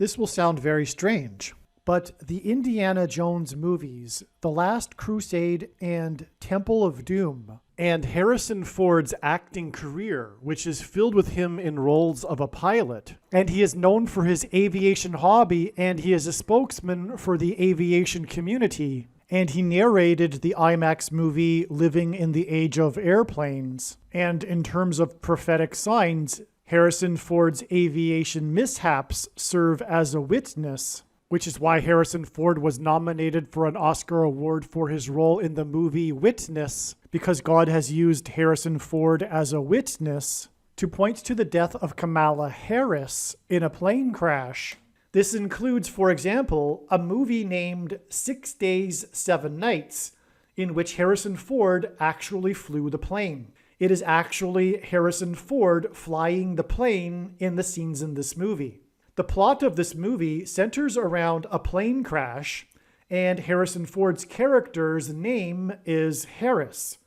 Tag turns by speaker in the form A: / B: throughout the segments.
A: This will sound very strange, but the Indiana Jones movies, The Last Crusade and Temple of Doom, and Harrison Ford's acting career, which is filled with him in roles of a pilot, and he is known for his aviation hobby, and he is a spokesman for the aviation community, and he narrated the IMAX movie Living in the Age of Airplanes. And in terms of prophetic signs, Harrison Ford's aviation mishaps serve as a witness, which is why Harrison Ford was nominated for an Oscar award for his role in the movie Witness, because God has used Harrison Ford as a witness to point to the death of Kamala Harris in a plane crash. This includes, for example, a movie named 6 Days, 7 Nights, in which Harrison Ford actually flew the plane. It is actually Harrison Ford flying the plane in the scenes in this movie. The plot of this movie centers around a plane crash, and Harrison Ford's character's name is Harris.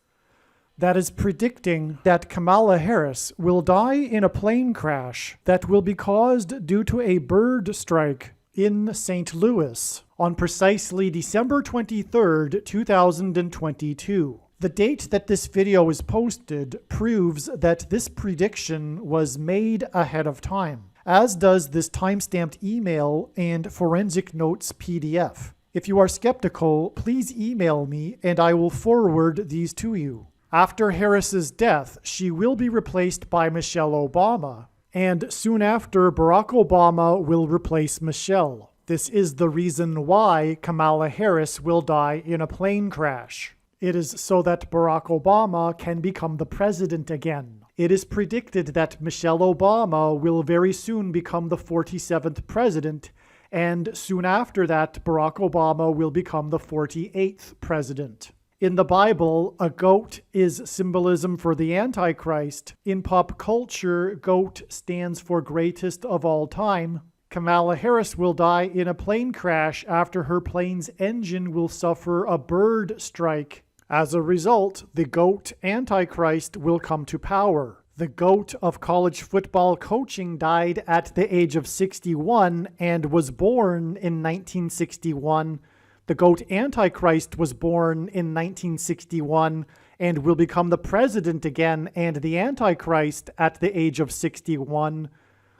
A: That is predicting that Kamala Harris will die in a plane crash that will be caused due to a bird strike in St. Louis on precisely December 23rd, 2022. The date that this video is posted proves that this prediction was made ahead of time, as does this timestamped email and forensic notes PDF. If you are skeptical, please email me and I will forward these to you. After Harris's death, she will be replaced by Michelle Obama, and soon after, Barack Obama will replace Michelle. This is the reason why Kamala Harris will die in a plane crash. It is so that Barack Obama can become the president again. It is predicted that Michelle Obama will very soon become the 47th president, and soon after that, Barack Obama will become the 48th president. In the Bible, a goat is symbolism for the Antichrist. In pop culture, goat stands for greatest of all time. Kamala Harris will die in a plane crash after her plane's engine will suffer a bird strike. As a result, the GOAT Antichrist will come to power. The GOAT of college football coaching died at the age of 61 and was born in 1961. The GOAT Antichrist was born in 1961 and will become the president again and the Antichrist at the age of 61.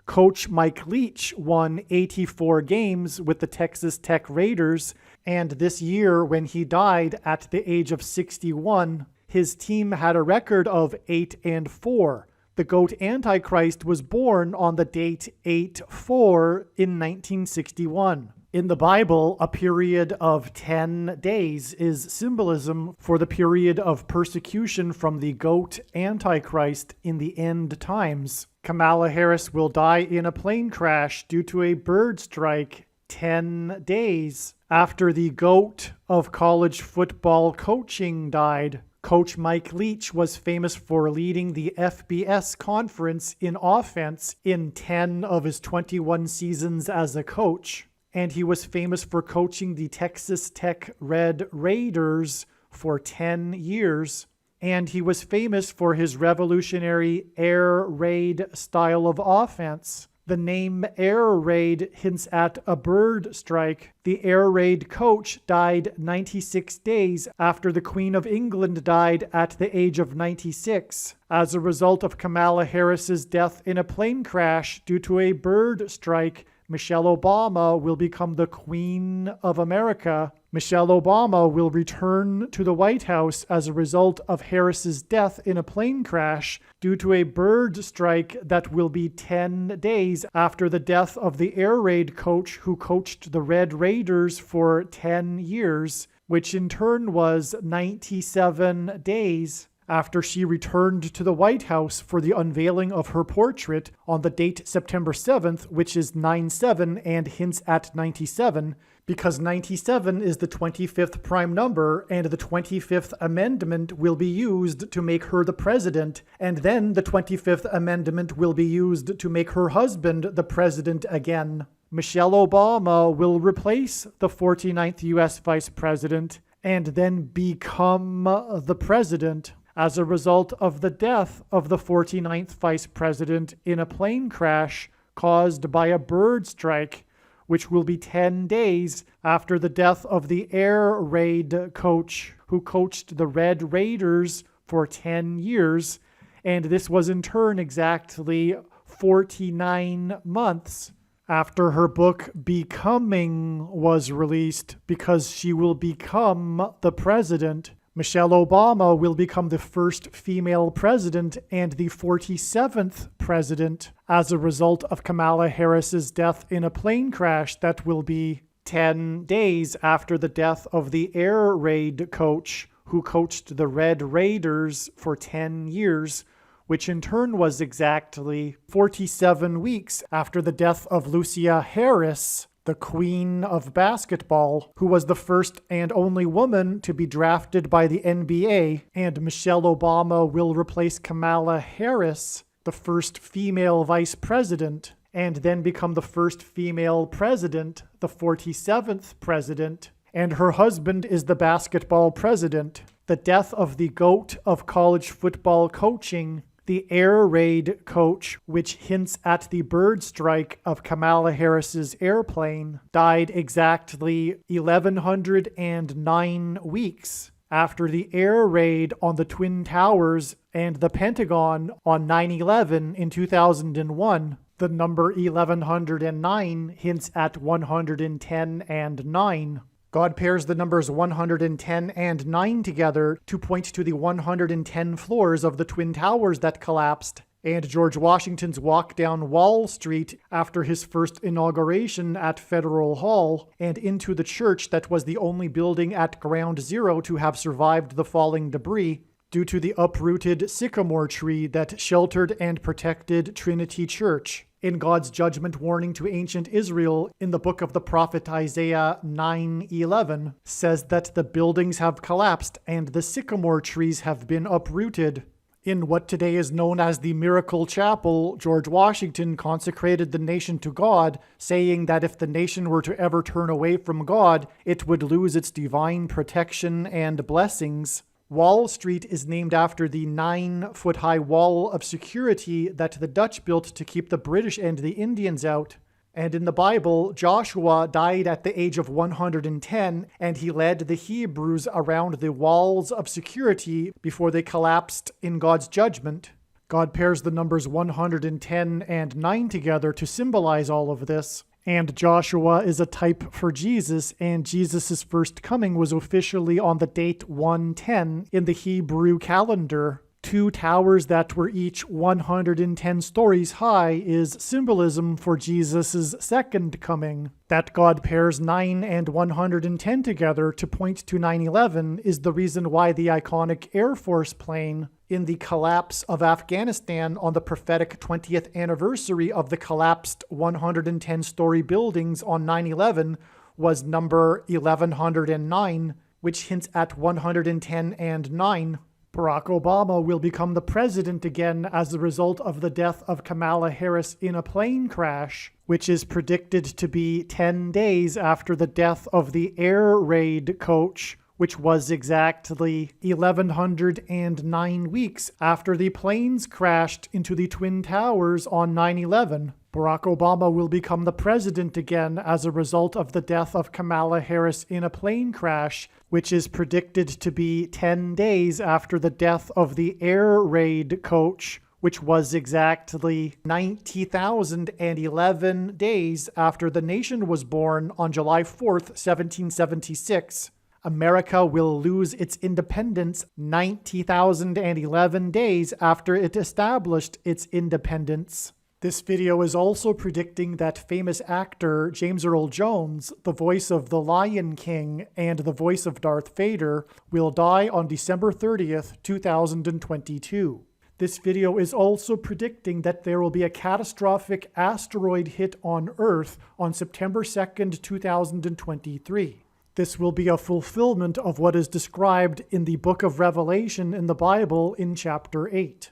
A: Coach Mike Leach won 84 games with the Texas Tech Raiders, and this year, when he died at the age of 61, his team had a record of 8-4. The GOAT Antichrist was born on the date 8-4 in 1961. In the Bible, a period of 10 days is symbolism for the period of persecution from the GOAT Antichrist in the end times. Kamala Harris will die in a plane crash due to a bird strike 10 days after the GOAT of college football coaching died. Coach Mike Leach was famous for leading the FBS conference in offense in 10 of his 21 seasons as a coach. And he was famous for coaching the Texas Tech Red Raiders for 10 years. And he was famous for his revolutionary air raid style of offense. The name Air Raid hints at a bird strike. The Air Raid coach died 96 days after the Queen of England died at the age of 96 as a result of Kamala Harris's death in a plane crash due to a bird strike. Michelle Obama will become the Queen of America. Michelle Obama will return to the White House as a result of Harris's death in a plane crash due to a bird strike that will be 10 days after the death of the air raid coach who coached the Red Raiders for 10 years, which in turn was 97 days after she returned to the White House for the unveiling of her portrait on the date September 7th, which is 9/7 and hints at 97, because 97 is the 25th prime number, and the 25th Amendment will be used to make her the president, and then the 25th Amendment will be used to make her husband the president again. Michelle Obama will replace the 49th U.S. Vice President and then become the president as a result of the death of the 49th Vice President in a plane crash caused by a bird strike, which will be 10 days after the death of the air raid coach who coached the Red Raiders for 10 years. And this was in turn exactly 49 months after her book Becoming was released, because she will become the president. Michelle Obama will become the first female president and the 47th president as a result of Kamala Harris's death in a plane crash that will be 10 days after the death of the air raid coach who coached the Red Raiders for 10 years, which in turn was exactly 47 weeks after the death of Lucia Harris, the queen of basketball, who was the first and only woman to be drafted by the NBA, and Michelle Obama will replace Kamala Harris, the first female vice president, and then become the first female president, the 47th president, and her husband is the basketball president. The death of the GOAT of college football coaching, the air raid coach, which hints at the bird strike of Kamala Harris's airplane, died exactly 1,109 weeks after the air raid on the Twin Towers and the Pentagon on 9/11 in 2001. The number 1109 hints at 110 and 9. God pairs the numbers 110 and 9 together to point to the 110 floors of the Twin Towers that collapsed, and George Washington's walk down Wall Street after his first inauguration at Federal Hall, and into the church that was the only building at Ground Zero to have survived the falling debris due to the uprooted sycamore tree that sheltered and protected Trinity Church. In God's judgment warning to ancient Israel in the book of the prophet Isaiah 9:11 says that the buildings have collapsed and the sycamore trees have been uprooted. In what today is known as the Miracle Chapel, George Washington consecrated the nation to God, saying that if the nation were to ever turn away from God, it would lose its divine protection and blessings. Wall Street is named after the 9-foot-high wall of security that the Dutch built to keep the British and the Indians out. And in the Bible, Joshua died at the age of 110, and he led the Hebrews around the walls of security before they collapsed in God's judgment. God pairs the numbers 110 and 9 together to symbolize all of this. And Joshua is a type for Jesus, and Jesus' first coming was officially on the date 110 in the Hebrew calendar. 2 towers that were each 110 stories high is symbolism for Jesus' second coming. That God pairs 9 and 110 together to point to 9/11 is the reason why the iconic Air Force plane in the collapse of Afghanistan on the prophetic 20th anniversary of the collapsed 110-story buildings on 9/11 was number 1109, which hints at 110 and 9. Barack Obama will become the president again as a result of the death of Kamala Harris in a plane crash, which is predicted to be 10 days after the death of the air raid coach, which was exactly 1,109 weeks after the planes crashed into the Twin Towers on 9/11. Barack Obama will become the president again as a result of the death of Kamala Harris in a plane crash, which is predicted to be 10 days after the death of the air raid coach, which was exactly 90,011 days after the nation was born on July 4th, 1776. America will lose its independence 90,011 days after it established its independence. This video is also predicting that famous actor James Earl Jones, the voice of the Lion King and the voice of Darth Vader, will die on December 30th, 2022. This video is also predicting that there will be a catastrophic asteroid hit on Earth on September 2nd, 2023. This will be a fulfillment of what is described in the book of Revelation in the Bible in chapter 8.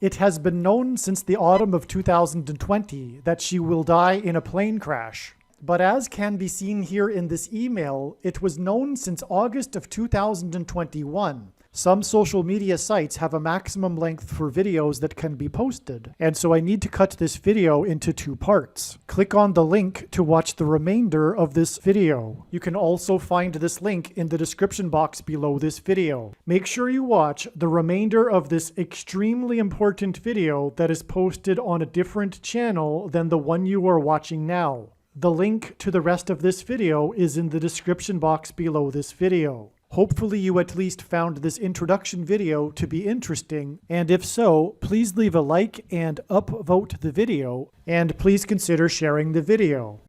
A: It has been known since the autumn of 2020 that she will die in a plane crash. But as can be seen here in this email, it was known since August of 2021 Some social media sites have a maximum length for videos that can be posted, and so I need to cut this video into 2 parts. Click on the link to watch the remainder of this video. You can also find this link in the description box below this video. Make sure you watch the remainder of this extremely important video that is posted on a different channel than the one you are watching now. The link to the rest of this video is in the description box below this video. Hopefully you at least found this introduction video to be interesting, and if so, please leave a like and upvote the video, and please consider sharing the video.